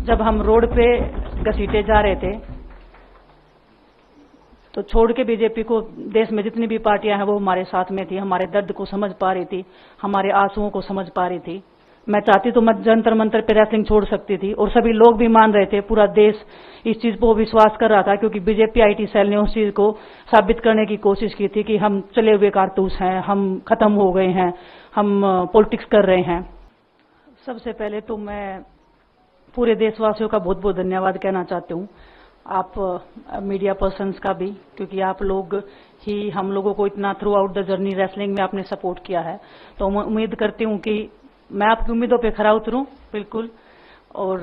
जब हम रोड पे घसीटे जा रहे थे तो छोड़ के बीजेपी को देश में जितनी भी पार्टियां हैं वो हमारे साथ में थी, हमारे दर्द को समझ पा रही थी, हमारे आंसुओं को समझ पा रही थी। मैं चाहती तो मैं जंतर मंतर पे रेसलिंग छोड़ सकती थी और सभी लोग भी मान रहे थे, पूरा देश इस चीज को विश्वास कर रहा था क्योंकि बीजेपी आईटी सेल ने उस चीज को साबित करने की कोशिश की थी कि हम चले हुए कारतूस हैं, हम खत्म हो गए हैं, हम पॉलिटिक्स कर रहे हैं। सबसे पहले तो मैं पूरे देशवासियों का बहुत बहुत धन्यवाद कहना चाहती हूँ, आप मीडिया पर्सन्स का भी, क्योंकि आप लोग ही हम लोगों को इतना through out the journey wrestling में आपने सपोर्ट किया है। तो मैं उम्मीद करती हूँ कि मैं आपकी उम्मीदों पे खरा उतरूं बिल्कुल। और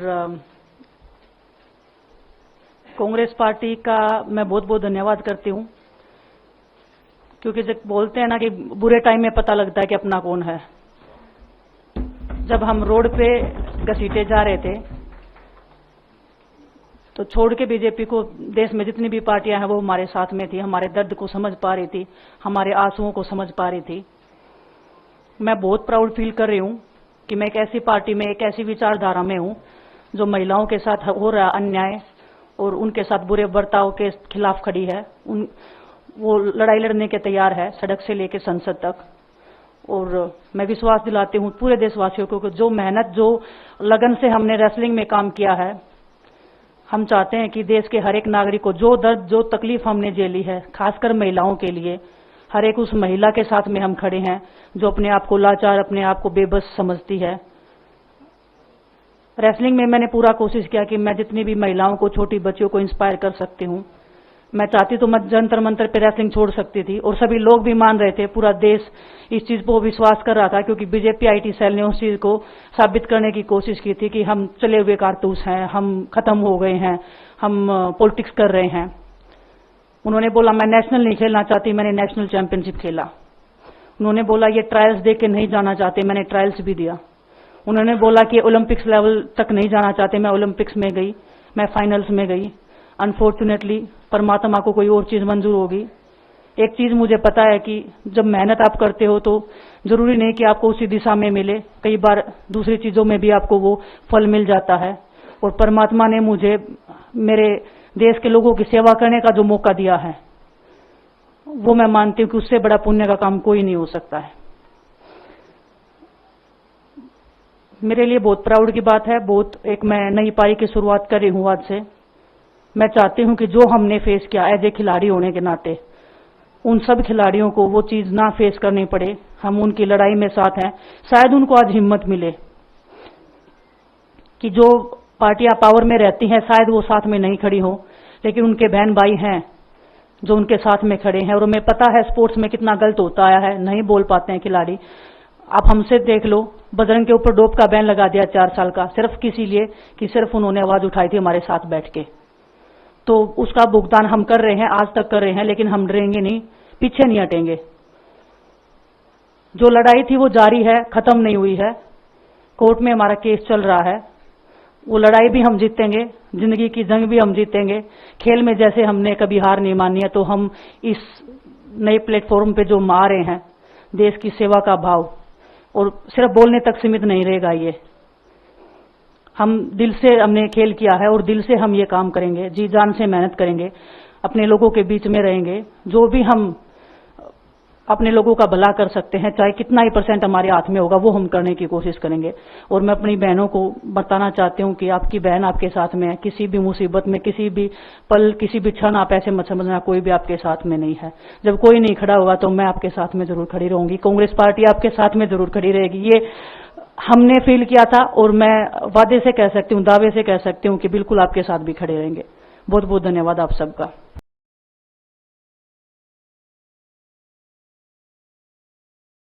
कांग्रेस पार्टी का मैं बहुत बहुत धन्यवाद करती हूँ, क्योंकि जब बोलते हैं ना कि बुरे टाइम में पता लगता है कि अपना कौन है। जब हम रोड पे घसीटे जा रहे थे तो छोड़ के बीजेपी को देश में जितनी भी पार्टियां हैं वो हमारे साथ में थी, हमारे दर्द को समझ पा रही थी, हमारे आंसुओं को समझ पा रही थी। मैं बहुत प्राउड फील कर रही हूँ कि मैं एक ऐसी पार्टी में, एक ऐसी विचारधारा में हूँ जो महिलाओं के साथ हो रहा अन्याय और उनके साथ बुरे बर्ताव के खिलाफ खड़ी है। वो लड़ाई लड़ने के तैयार है, सड़क से लेकर संसद तक। और मैं विश्वास दिलाती हूँ पूरे देशवासियों को कि जो मेहनत, जो लगन से हमने रेसलिंग में काम किया है, हम चाहते हैं कि देश के हर एक नागरिक को जो दर्द, जो तकलीफ हमने झेली है, खासकर महिलाओं के लिए, हर एक उस महिला के साथ में हम खड़े हैं जो अपने आप को लाचार, अपने आप को बेबस समझती है। रेसलिंग में मैंने पूरा कोशिश किया कि मैं जितनी भी महिलाओं को, छोटी बच्चियों को इंस्पायर कर सकती हूँ। मैं चाहती तो मैं जंतर मंतर पे रेसलिंग छोड़ सकती थी और सभी लोग भी मान रहे थे, पूरा देश इस चीज को विश्वास कर रहा था क्योंकि बीजेपी आईटी सेल ने उस चीज को साबित करने की कोशिश की थी कि हम चले हुए कारतूस हैं, हम खत्म हो गए हैं, हम पॉलिटिक्स कर रहे हैं। उन्होंने बोला मैं नेशनल नहीं खेलना चाहती, मैंने नेशनल चैंपियनशिप खेला। उन्होंने बोला ये ट्रायल्स दे के नहीं जाना चाहते, मैंने ट्रायल्स भी दिया। उन्होंने बोला कि ओलंपिक्स लेवल तक नहीं जाना चाहते, मैं ओलंपिक्स में गई, मैं फाइनल्स में गई। अनफॉर्चुनेटली परमात्मा को कोई और चीज मंजूर होगी। एक चीज मुझे पता है कि जब मेहनत आप करते हो तो जरूरी नहीं कि आपको उसी दिशा में मिले, कई बार दूसरी चीजों में भी आपको वो फल मिल जाता है। और परमात्मा ने मुझे मेरे देश के लोगों की सेवा करने का जो मौका दिया है, वो मैं मानती हूँ कि उससे बड़ा पुण्य का काम कोई नहीं हो सकता है। मेरे लिए बहुत प्राउड की बात है। बहुत एक मैं नई पारी की शुरुआत कर रही हूँ आज से। मैं चाहती हूं कि जो हमने फेस किया एज ए खिलाड़ी होने के नाते, उन सब खिलाड़ियों को वो चीज ना फेस करनी पड़े। हम उनकी लड़ाई में साथ हैं। शायद उनको आज हिम्मत मिले कि जो पार्टियां पावर में रहती हैं शायद वो साथ में नहीं खड़ी हो, लेकिन उनके बहन भाई हैं जो उनके साथ में खड़े हैं। और हमें पता है स्पोर्ट्स में कितना गलत होता आया है, नहीं बोल पाते हैं खिलाड़ी। आप हमसे देख लो, बजरंग के ऊपर डोप का बैन लगा दिया 4 साल का, सिर्फ किसी लिए कि सिर्फ उन्होंने आवाज उठाई थी हमारे साथ बैठ के। तो उसका भुगतान हम कर रहे हैं, आज तक कर रहे हैं, लेकिन हम डरेंगे नहीं, पीछे नहीं हटेंगे। जो लड़ाई थी वो जारी है, खत्म नहीं हुई है। कोर्ट में हमारा केस चल रहा है, वो लड़ाई भी हम जीतेंगे, जिंदगी की जंग भी हम जीतेंगे। खेल में जैसे हमने कभी हार नहीं मानी है, तो हम इस नए प्लेटफॉर्म पे जो आ रहे हैं, देश की सेवा का भाव, और सिर्फ बोलने तक सीमित नहीं रहेगा। ये हम दिल से हमने खेल किया है और दिल से हम ये काम करेंगे, जी जान से मेहनत करेंगे, अपने लोगों के बीच में रहेंगे। जो भी हम अपने लोगों का भला कर सकते हैं, चाहे कितना ही % हमारे हाथ में होगा, वो हम करने की कोशिश करेंगे। और मैं अपनी बहनों को बताना चाहती हूँ कि आपकी बहन आपके साथ में है। किसी भी मुसीबत में, किसी भी पल, किसी भी क्षण आप ऐसे मत समझना कोई भी आपके साथ में नहीं है। जब कोई नहीं खड़ा होगा तो मैं आपके साथ में जरूर खड़ी रहूंगी, कांग्रेस पार्टी आपके साथ में जरूर खड़ी रहेगी। ये हमने फील किया था और मैं वादे से कह सकती हूँ, दावे से कह सकती हूँ कि बिल्कुल आपके साथ भी खड़े रहेंगे। बहुत बहुत धन्यवाद आप सबका।